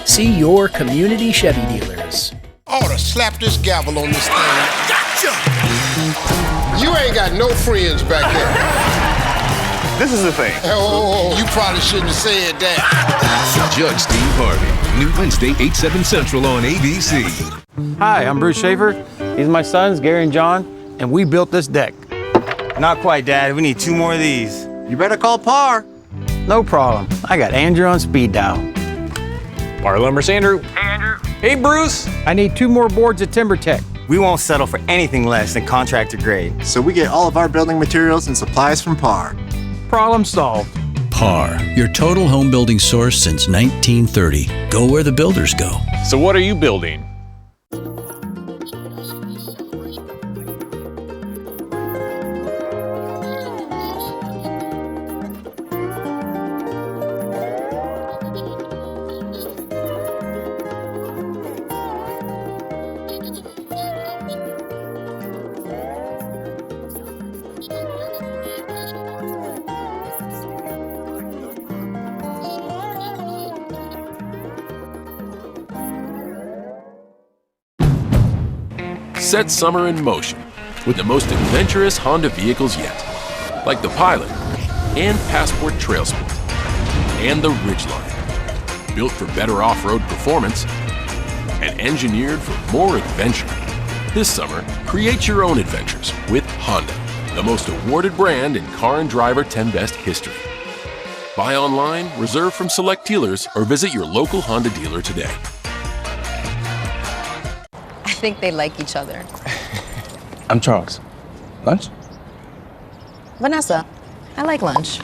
See your community Chevy dealers. I ought to slap this gavel on this thing. Gotcha! You ain't got no friends back there. This is the thing. Oh, you probably shouldn't have said that. Judge Steve Harvey, new Wednesday, 8/7 Central on ABC. Hi, I'm Bruce Schaefer. These are my sons, Gary and John, and we built this deck. Not quite, Dad. We need 2 more of these. You better call Par. No problem. I got Andrew on speed dial. Par Lumber's Andrew. Hey, Andrew. Hey, Bruce. I need 2 more boards at TimberTech. We won't settle for anything less than contractor grade. So we get all of our building materials and supplies from Par. Problem solved. Par, your total home building source since 1930. Go where the builders go. So what are you building? Set summer in motion with the most adventurous Honda vehicles yet, like the Pilot and Passport Trail Sport and the Ridgeline, built for better off-road performance and engineered for more adventure. This summer, create your own adventures with Honda, the most awarded brand in Car and Driver 10 Best history. Buy online, reserve from select dealers, or visit your local Honda dealer today. I think they like each other. I'm Charles. Lunch? Vanessa, I like lunch.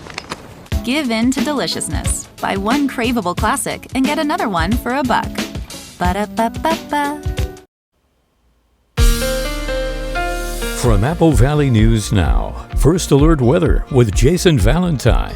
Give in to deliciousness. Buy one craveable classic and get another one for $1. Ba-da-ba-ba-ba. From Apple Valley News Now, First Alert Weather with Jason Valentine.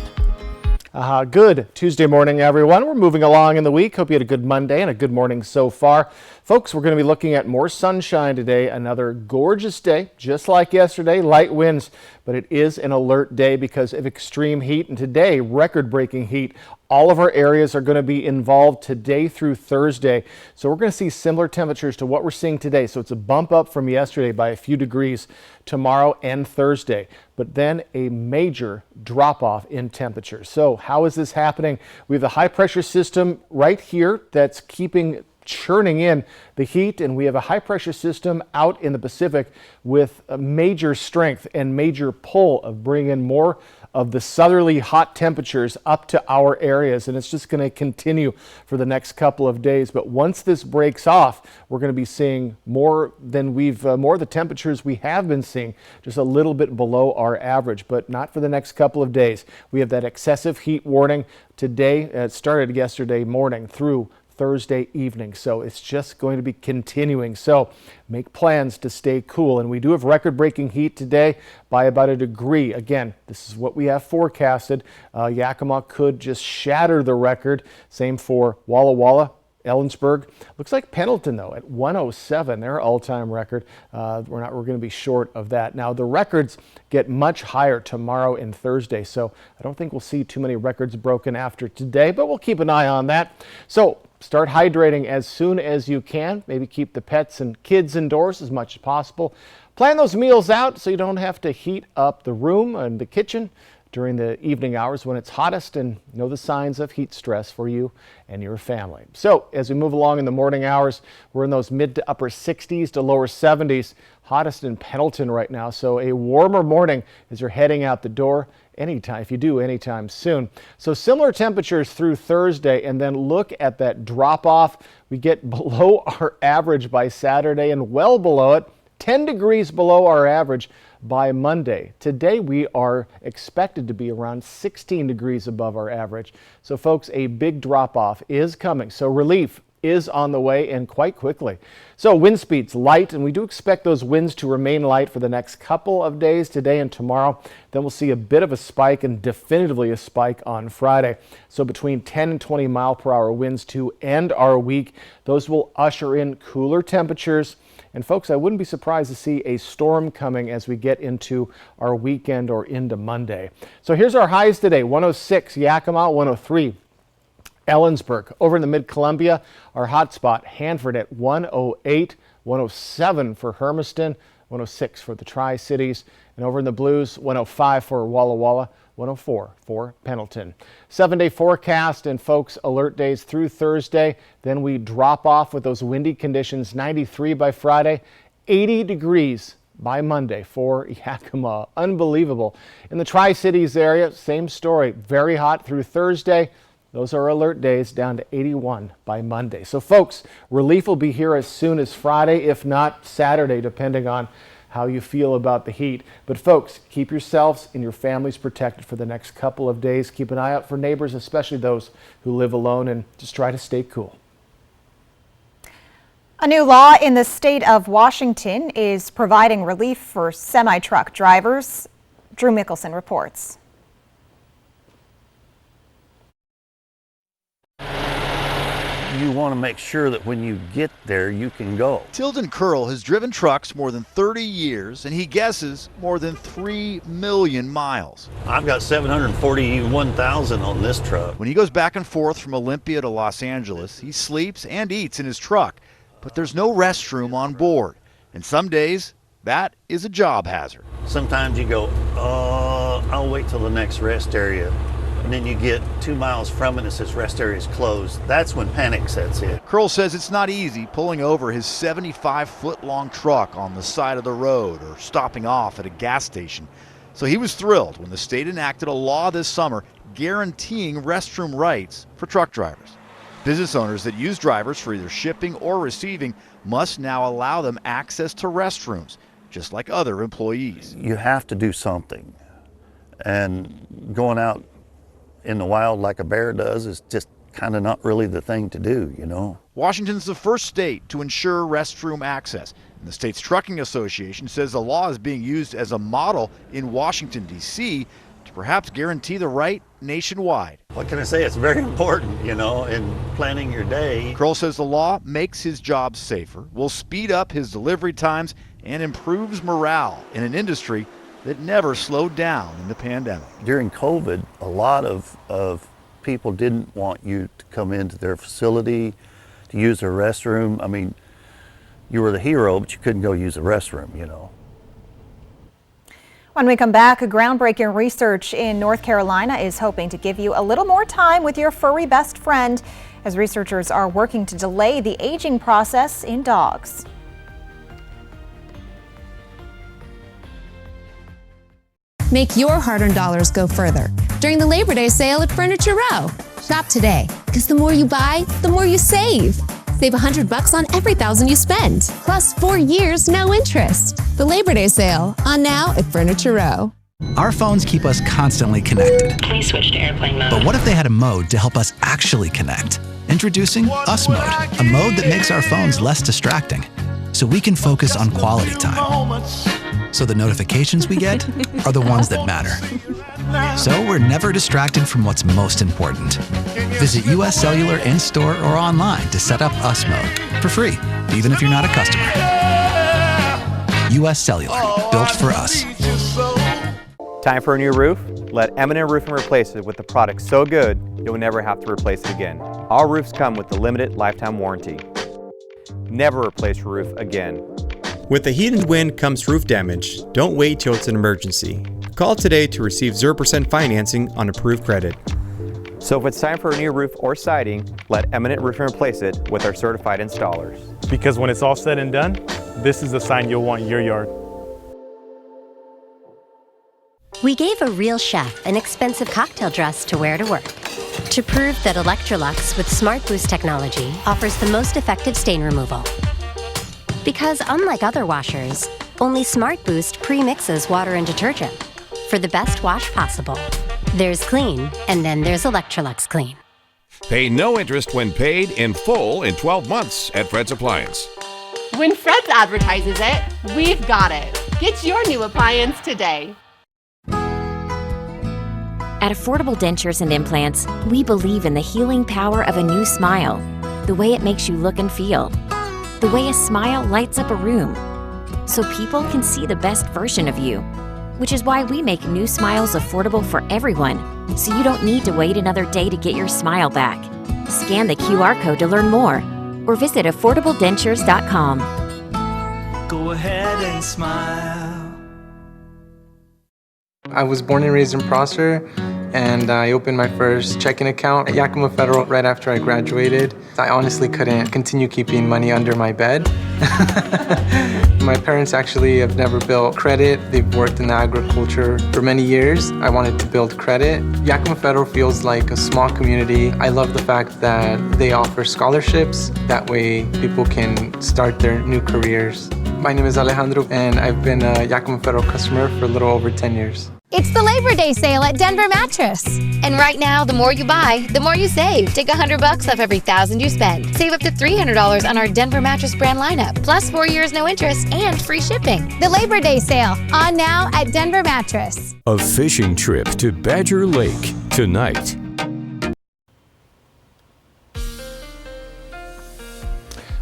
Good Tuesday morning, everyone. We're moving along in the week. Hope you had a good Monday and a good morning so far. Folks, we're going to be looking at more sunshine today. Another gorgeous day, just like yesterday. Light winds, but it is an alert day because of extreme heat. And today, record-breaking heat. All of our areas are going to be involved today through Thursday. So we're going to see similar temperatures to what we're seeing today. So it's a bump up from yesterday by a few degrees tomorrow and Thursday, but then a major drop off in temperatures. So how is this happening? We have the high pressure system right here that's churning in the heat, and we have a high pressure system out in the Pacific with a major strength and major pull of bringing in more of the southerly hot temperatures up to our areas, and it's just going to continue for the next couple of days. But once this breaks off, we're going to be seeing more the temperatures we have been seeing, just a little bit below our average, but not for the next couple of days. We have that excessive heat warning today. It started yesterday morning through Thursday evening, so it's just going to be continuing. So make plans to stay cool, and we do have record-breaking heat today by about a degree. Again, this is what we have forecasted. Yakima could just shatter the record. Same for Walla Walla, Ellensburg. Looks like Pendleton, though, at 107, their all-time record. We're going to be short of that. Now, the records get much higher tomorrow and Thursday, so I don't think we'll see too many records broken after today, but we'll keep an eye on that. So start hydrating as soon as you can. Maybe keep the pets and kids indoors as much as possible. Plan those meals out so you don't have to heat up the room and the kitchen during the evening hours when it's hottest, and know the signs of heat stress for you and your family. So as we move along in the morning hours, we're in those mid to upper 60s to lower 70s, hottest in Pendleton right now. So a warmer morning as you're heading out the door anytime soon. So similar temperatures through Thursday, and then look at that drop off. We get below our average by Saturday and well below it, 10 degrees below our average by Monday. Today we are expected to be around 16 degrees above our average. So folks, a big drop off is coming. So relief is on the way, and quite quickly. So wind speeds light, and we do expect those winds to remain light for the next couple of days, today and tomorrow. Then we'll see a bit of a spike, and definitively a spike on Friday. So between 10 and 20 mile per hour winds to end our week. Those will usher in cooler temperatures. And folks, I wouldn't be surprised to see a storm coming as we get into our weekend or into Monday. So here's our highs today: 106 Yakima, 103 Ellensburg. Over in the mid-Columbia, our hot spot, Hanford at 108, 107 for Hermiston, 106 for the Tri-Cities. And over in the Blues, 105 for Walla Walla, 104 for Pendleton. 7-day forecast and folks, alert days through Thursday. Then we drop off with those windy conditions. 93 by Friday, 80 degrees by Monday for Yakima. Unbelievable. In the Tri-Cities area, same story. Very hot through Thursday. Those are alert days, down to 81 by Monday. So folks, relief will be here as soon as Friday, if not Saturday, depending on how you feel about the heat. But folks, keep yourselves and your families protected for the next couple of days. Keep an eye out for neighbors, especially those who live alone, and just try to stay cool. A new law in the state of Washington is providing relief for semi-truck drivers. Drew Mickelson reports. You want to make sure that when you get there, you can go. Tilden Curl has driven trucks more than 30 years, and he guesses more than 3 million miles. I've got 741,000 on this truck. When he goes back and forth from Olympia to Los Angeles, he sleeps and eats in his truck, but there's no restroom on board. And some days, that is a job hazard. Sometimes you go, I'll wait till the next rest area. And then you get 2 miles from it and it says rest area is closed. That's when panic sets in. Curl says it's not easy pulling over his 75-foot-long truck on the side of the road or stopping off at a gas station. So he was thrilled when the state enacted a law this summer guaranteeing restroom rights for truck drivers. Business owners that use drivers for either shipping or receiving must now allow them access to restrooms, just like other employees. You have to do something. And going out in the wild like a bear does is just kind of not really the thing to do, you know. Washington's the first state to ensure restroom access. And the state's trucking association says the law is being used as a model in Washington, D.C. to perhaps guarantee the right nationwide. What can I say? It's very important, you know, in planning your day. Curl says the law makes his job safer, will speed up his delivery times, and improves morale in an industry that never slowed down in the pandemic. During COVID, a lot of people didn't want you to come into their facility to use their restroom. I mean, you were the hero, but you couldn't go use the restroom, you know. When we come back, groundbreaking research in North Carolina is hoping to give you a little more time with your furry best friend, as researchers are working to delay the aging process in dogs. Make your hard-earned dollars go further during the Labor Day sale at Furniture Row. Shop today, because the more you buy, the more you save. Save $100 on every $1,000 you spend, plus 4 years, no interest. The Labor Day sale, on now at Furniture Row. Our phones keep us constantly connected. Please switch to airplane mode. But what if they had a mode to help us actually connect? Introducing Us Mode, a mode that makes our phones less distracting, so we can focus on quality time. So the notifications we get are the ones that matter. So we're never distracted from what's most important. Visit US Cellular in-store or online to set up Us Mode for free, even if you're not a customer. US Cellular, built for us. Time for a new roof? Let M&M Roofing replace it with a product so good you'll never have to replace it again. Our roofs come with a limited lifetime warranty. Never replace your roof again. With the heat and wind comes roof damage. Don't wait till it's an emergency. Call today to receive 0% financing on approved credit. So if it's time for a new roof or siding, let Eminent Roofing replace it with our certified installers. Because when it's all said and done, this is the sign you'll want in your yard. We gave a real chef an expensive cocktail dress to wear to work, to prove that Electrolux with Smart Boost technology offers the most effective stain removal. Because unlike other washers, only Smart Boost pre-mixes water and detergent for the best wash possible. There's clean, and then there's Electrolux Clean. Pay no interest when paid in full in 12 months at Fred's Appliance. When Fred's advertises it, we've got it. Get your new appliance today. At Affordable Dentures and Implants, we believe in the healing power of a new smile, the way it makes you look and feel, the way a smile lights up a room, so people can see the best version of you, which is why we make new smiles affordable for everyone, so you don't need to wait another day to get your smile back. Scan the QR code to learn more, or visit affordabledentures.com. Go ahead and smile. I was born and raised in Prosser, and I opened my first checking account at Yakima Federal right after I graduated. I honestly couldn't continue keeping money under my bed. My parents actually have never built credit. They've worked in agriculture for many years. I wanted to build credit. Yakima Federal feels like a small community. I love the fact that they offer scholarships. That way people can start their new careers. My name is Alejandro, and I've been a Yakima Federal customer for a little over 10 years. It's the Labor Day sale at Denver Mattress. And right now, the more you buy, the more you save. Take $100 off every $1,000 you spend. Save up to $300 on our Denver Mattress brand lineup, plus 4 years no interest and free shipping. The Labor Day sale, on now at Denver Mattress. A fishing trip to Badger Lake tonight.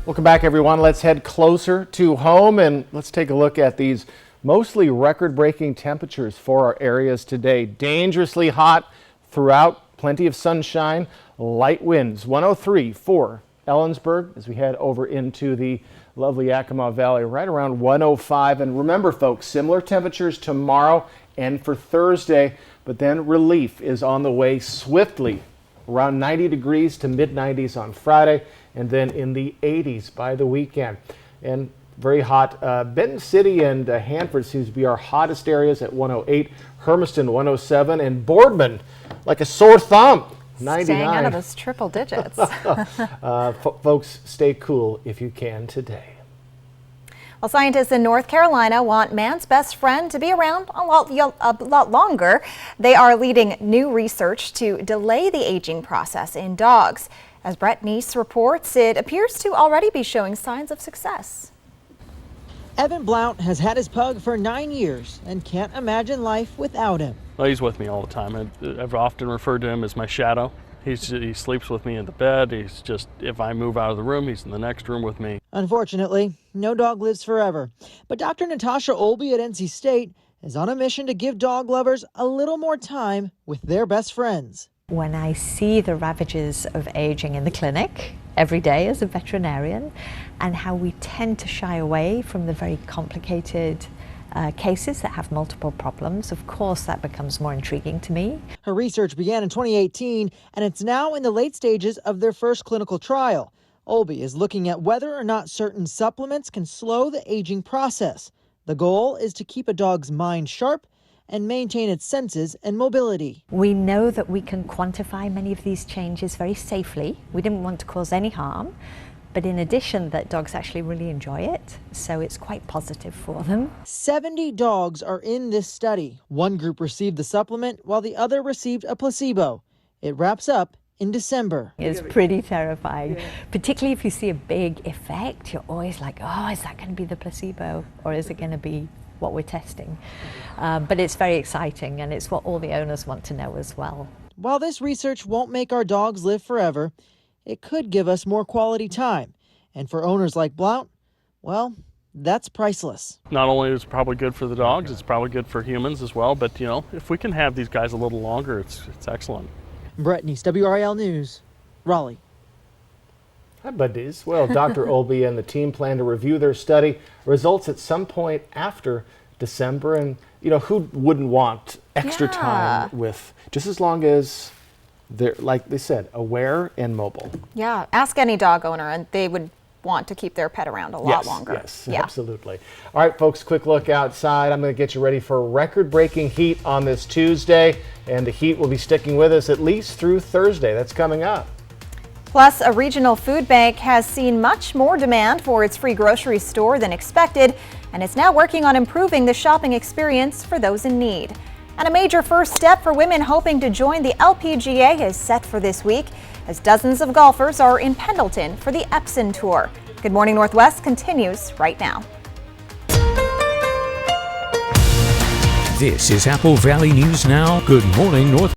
Welcome back, everyone. Let's head closer to home and let's take a look at these mostly record-breaking temperatures for our areas today. Dangerously hot throughout, plenty of sunshine, light winds. 103 for Ellensburg as we head over into the lovely Yakima Valley, right around 105. And remember, folks, similar temperatures tomorrow and for Thursday, but then relief is on the way swiftly. Around 90 degrees to mid-90s on Friday, and then in the 80s by the weekend. And very hot. Benton City and Hanford seems to be our hottest areas at 108, Hermiston 107, and Boardman like a sore thumb, 99. Staying out of those triple digits. Folks, stay cool if you can today. Well, scientists in North Carolina want man's best friend to be around a lot longer. They are leading new research to delay the aging process in dogs. As Brett Neese reports, it appears to already be showing signs of success. Evan Blount has had his pug for 9 years and can't imagine life without him. Well, he's with me all the time. I've often referred to him as my shadow. He sleeps with me in the bed. He's just, if I move out of the room, he's in the next room with me. Unfortunately, no dog lives forever. But Dr. Natasha Olby at NC State is on a mission to give dog lovers a little more time with their best friends. When I see the ravages of aging in the clinic every day as a veterinarian, and how we tend to shy away from the very complicated cases that have multiple problems, of course that becomes more intriguing to me. Her research began in 2018, and it's now in the late stages of their first clinical trial. Olby is looking at whether or not certain supplements can slow the aging process. The goal is to keep a dog's mind sharp and maintain its senses and mobility. We know that we can quantify many of these changes very safely. We didn't want to cause any harm, but in addition that dogs actually really enjoy it, so it's quite positive for them. 70 dogs are in this study. One group received the supplement while the other received a placebo. It wraps up in December. It's pretty terrifying, particularly if you see a big effect. You're always like, oh, is that going to be the placebo, or is it going to be what we're testing? But it's very exciting, and it's what all the owners want to know as well. While this research won't make our dogs live forever, it could give us more quality time. And for owners like Blount, well, that's priceless. Not only is it probably good for the dogs, it's probably good for humans as well. But, you know, if we can have these guys a little longer, it's excellent. Brett Neese, WRAL News, Raleigh. Hi, buddies. Well, Dr. Olby and the team plan to review their study results at some point after December. And, you know, who wouldn't want extra time with, just as long as they're, like they said, aware and mobile. Yeah, ask any dog owner and they would want to keep their pet around a lot longer. Yes, absolutely. All right, folks, quick look outside. I'm going to get you ready for record-breaking heat on this Tuesday, and the heat will be sticking with us at least through Thursday. That's coming up. Plus, a regional food bank has seen much more demand for its free grocery store than expected, and it's now working on improving the shopping experience for those in need. And a major first step for women hoping to join the LPGA is set for this week, as dozens of golfers are in Pendleton for the Epson Tour. Good Morning Northwest continues right now. This is Apple Valley News Now. Good Morning North.